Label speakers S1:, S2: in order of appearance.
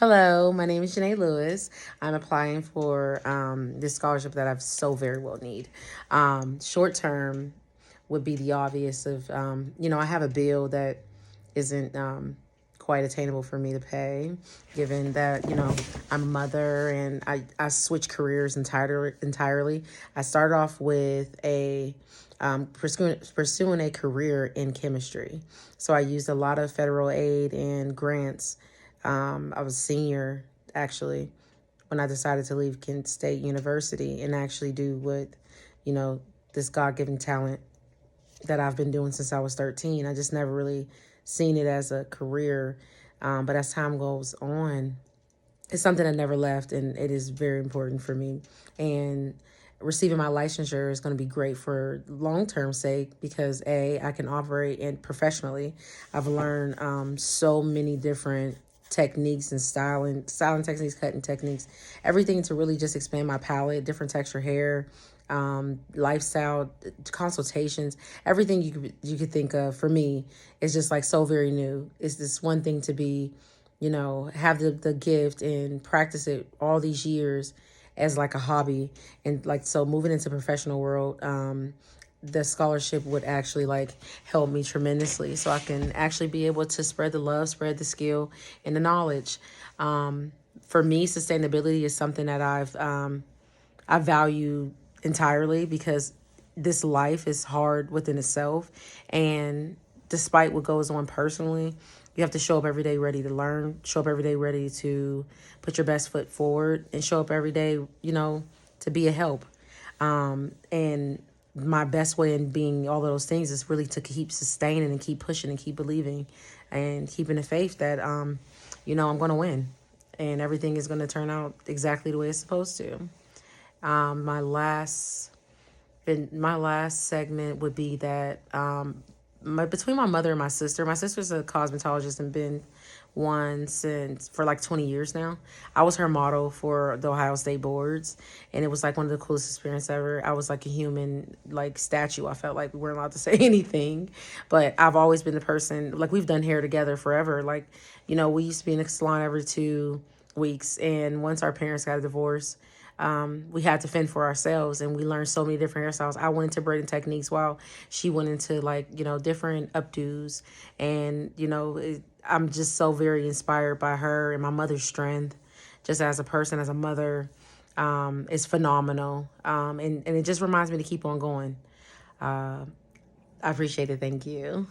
S1: Hello, my name is Janae Lewis. I'm applying for this scholarship that I so very well need. Short term would be the obvious of, I have a bill that isn't quite attainable for me to pay, given that, I'm a mother and I switched careers entirely. I started off with pursuing a career in chemistry. So I used a lot of federal aid and grants. I was a senior, actually, when I decided to leave Kent State University and actually do what, you know, this God given talent that I've been doing since I was 13. I just never really seen it as a career. But as time goes on, it's something that never left, and it is very important for me. And receiving my licensure is going to be great for long-term sake because I can operate and professionally. I've learned so many different techniques and styling techniques, cutting techniques, everything to really just expand my palette, different texture hair, lifestyle consultations, everything you could think of. For me, is just like so very new. It's this one thing to be, have the gift and practice it all these years as like a hobby, and like so moving into professional world. The scholarship would actually like help me tremendously so I can actually be able to spread the love, spread the skill and the knowledge. For me, sustainability is something that I value entirely because this life is hard within itself. And despite what goes on personally, you have to show up every day ready to learn, show up every day ready to put your best foot forward, and show up every day, to be a help. And my best way in being all of those things is really to keep sustaining and keep pushing and keep believing and keeping the faith that, I'm going to win and everything is going to turn out exactly the way it's supposed to. Um, my last my last segment would be that between my mother and my sister. My sister's a cosmetologist and been one since for like 20 years now. I was her model for the Ohio State boards, and it was like one of the coolest experiences ever. I was like a human like statue. I felt like we weren't allowed to say anything, but I've always been the person, like, we've done hair together forever. Like, we used to be in a salon every 2 weeks, and once our parents got a divorce, we had to fend for ourselves, and we learned so many different hairstyles. I went into braiding techniques while she went into like, different updos. And, I'm just so very inspired by her, and my mother's strength just as a person, as a mother, is phenomenal. And it just reminds me to keep on going. I appreciate it. Thank you.